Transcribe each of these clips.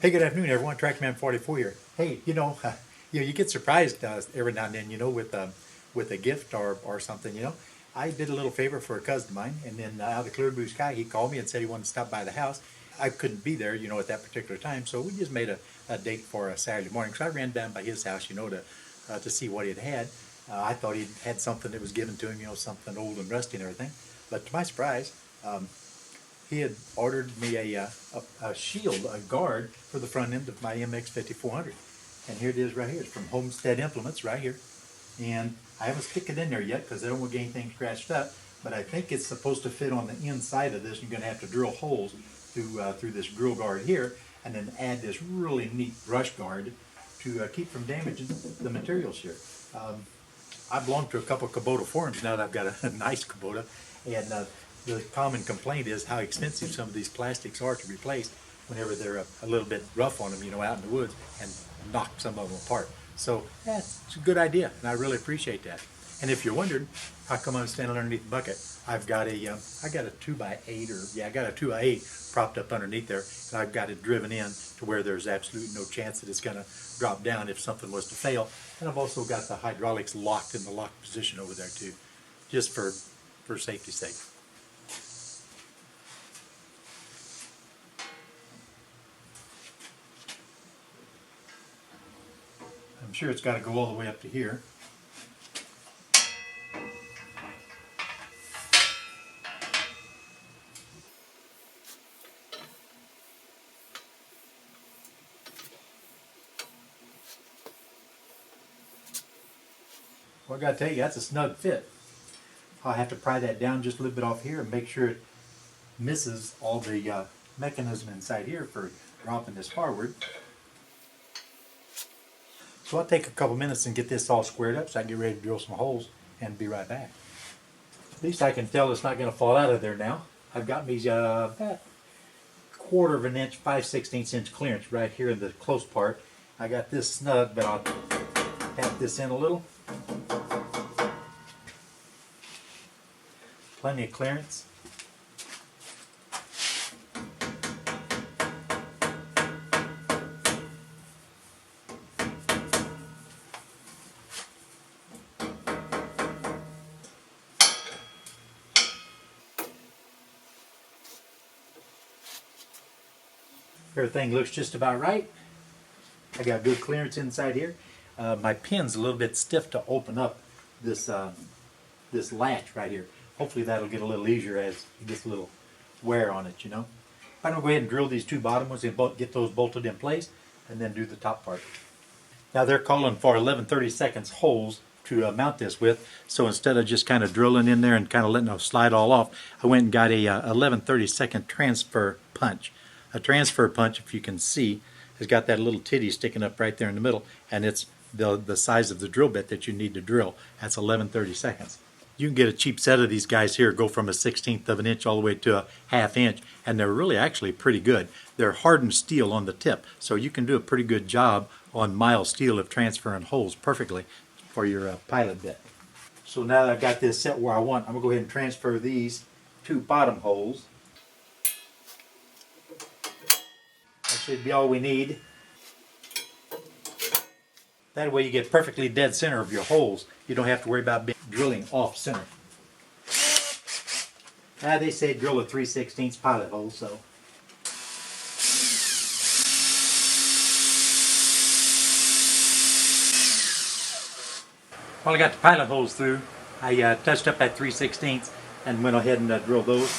Hey, good afternoon, everyone. Tractorman 44 here. Hey, you get surprised every now and then, with a gift or something. I did a little favor for a cousin of mine, and then out of the clear blue sky, he called me and said he wanted to stop by the house. I couldn't be there, at that particular time, so we just made a date for a Saturday morning. So I ran down by his house, to see what he had. I thought he had something that was given to him, something old and rusty and everything. But to my surprise, he had ordered me a shield, a guard for the front end of my MX5400. And here it is right here. It's from Homestead Implements right here. And I haven't stick it in there yet because I don't want to get anything scratched up. But I think it's supposed to fit on the inside of this. You're going to have to drill holes through this grill guard here, and then add this really neat brush guard to keep from damaging the materials here. I belong to a couple of Kubota forums now that I've got a nice Kubota, and the common complaint is how expensive some of these plastics are to replace whenever they're a little bit rough on them, out in the woods, and knock some of them apart. So it's a good idea, and I really appreciate that. And if you're wondering how come I'm standing underneath the bucket, I've got I got a 2x8, I got a 2x8 propped up underneath there, and I've got it driven in to where there's absolutely no chance that it's going to drop down if something was to fail. And I've also got the hydraulics locked in the locked position over there too, just for safety's sake. I'm sure it's got to go all the way up to here. Well, I got to tell you, that's a snug fit. I'll have to pry that down just a little bit off here and make sure it misses all the mechanism inside here for dropping this forward. So I'll take a couple minutes and get this all squared up so I can get ready to drill some holes and be right back. At least I can tell it's not going to fall out of there now. I've got me about 1/4 of an inch, 5/16 inch clearance right here in the close part. I got this snug, but I'll tap this in a little. Plenty of clearance. Everything looks just about right. I got good clearance inside here. My pin's a little bit stiff to open up this this latch right here. Hopefully that'll get a little easier as it gets a little wear on it, I'm going to go ahead and drill these two bottom ones and get those bolted in place and then do the top part. Now they're calling for 11/32 holes to mount this with, so instead of just kind of drilling in there and kind of letting it slide all off, I went and got a 11/32 transfer punch. A transfer punch, if you can see, has got that little titty sticking up right there in the middle, and it's the size of the drill bit that you need to drill. That's 11/32. You can get a cheap set of these guys here, go from a 1/16 of an inch all the way to a 1/2 inch, and they're really actually pretty good. They're hardened steel on the tip, so you can do a pretty good job on mild steel of transferring holes perfectly for your pilot bit. So now that I've got this set where I want, I'm going to go ahead and transfer these two bottom holes. That should be all we need. That way you get perfectly dead center of your holes. You don't have to worry about drilling off center. They say drill a 3/16 pilot hole, so. While I got the pilot holes through, I touched up that 3/16 and went ahead and drilled those.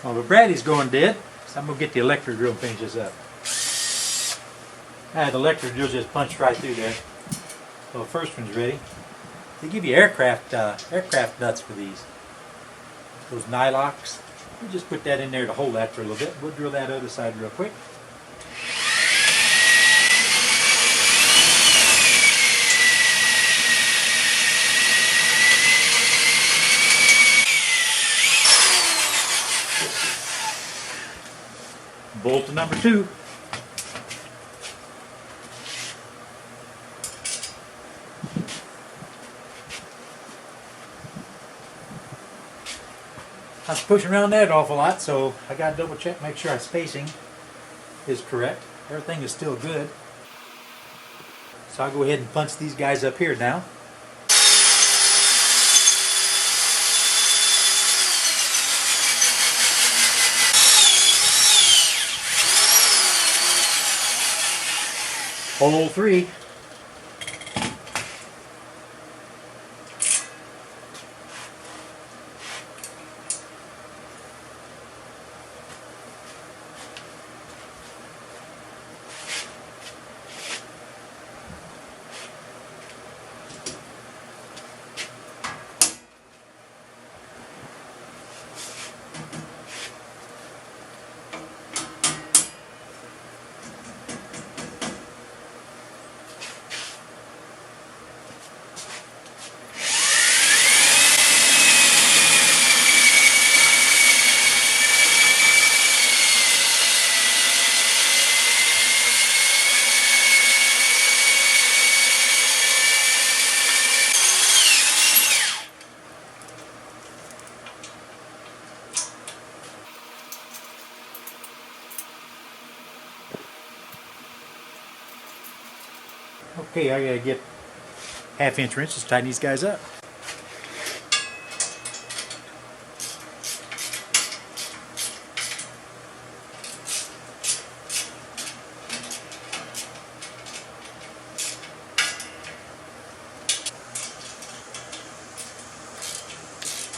Well, the Brady's going dead, so I'm going to get the electric drill and finish this up. The electric drill just punched right through there. So the first one's ready. They give you aircraft nuts for these. Those nylocks. We just put that in there to hold that for a little bit. We'll drill that other side real quick. bolt to number 2. I was pushing around that an awful lot, so I got to double check, make sure our spacing is correct. Everything is still good. So I'll go ahead and punch these guys up here now. Hole 3. Okay, I gotta get 1/2 inch wrenches to tighten these guys up.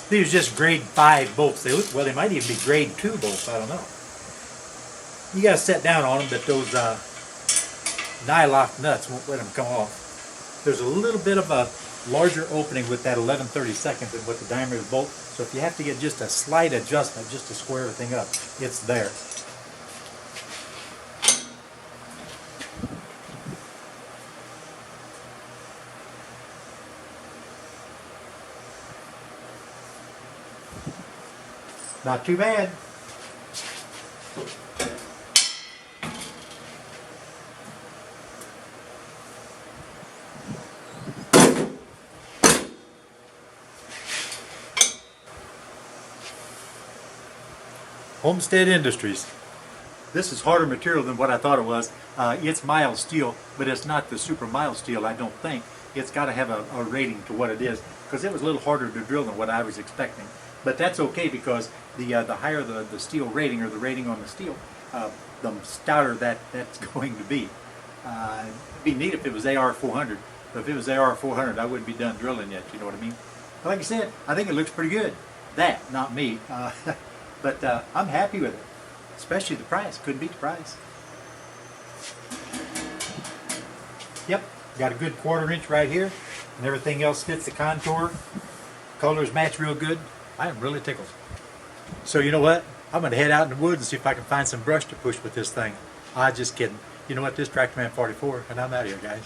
These are just grade 5 bolts. They look, well, they might even be grade 2 bolts, I don't know. You gotta set down on them, but those nylock nuts won't let them come off. There's a little bit of a larger opening with that 11/32 than with the diameter of the bolt, so if you have to get just a slight adjustment just to square everything up, it's there. Not too bad. Homestead Industries. This is harder material than what I thought it was. It's mild steel, but it's not the super mild steel, I don't think. It's got to have a rating to what it is, because it was a little harder to drill than what I was expecting. But that's okay, because the higher the steel rating, or the rating on the steel, the stouter that's going to be. It'd be neat if it was AR400, but if it was AR400, I wouldn't be done drilling yet, you know what I mean? But like I said, I think it looks pretty good. That, not me. But I'm happy with it, especially the price. Couldn't beat the price. Yep, got a good 1/4 inch right here, and everything else fits the contour. Colors match real good. I am really tickled. So you know what? I'm going to head out in the woods and see if I can find some brush to push with this thing. Just kidding. You know what? This Tractor Man 44, and I'm out of here, guys.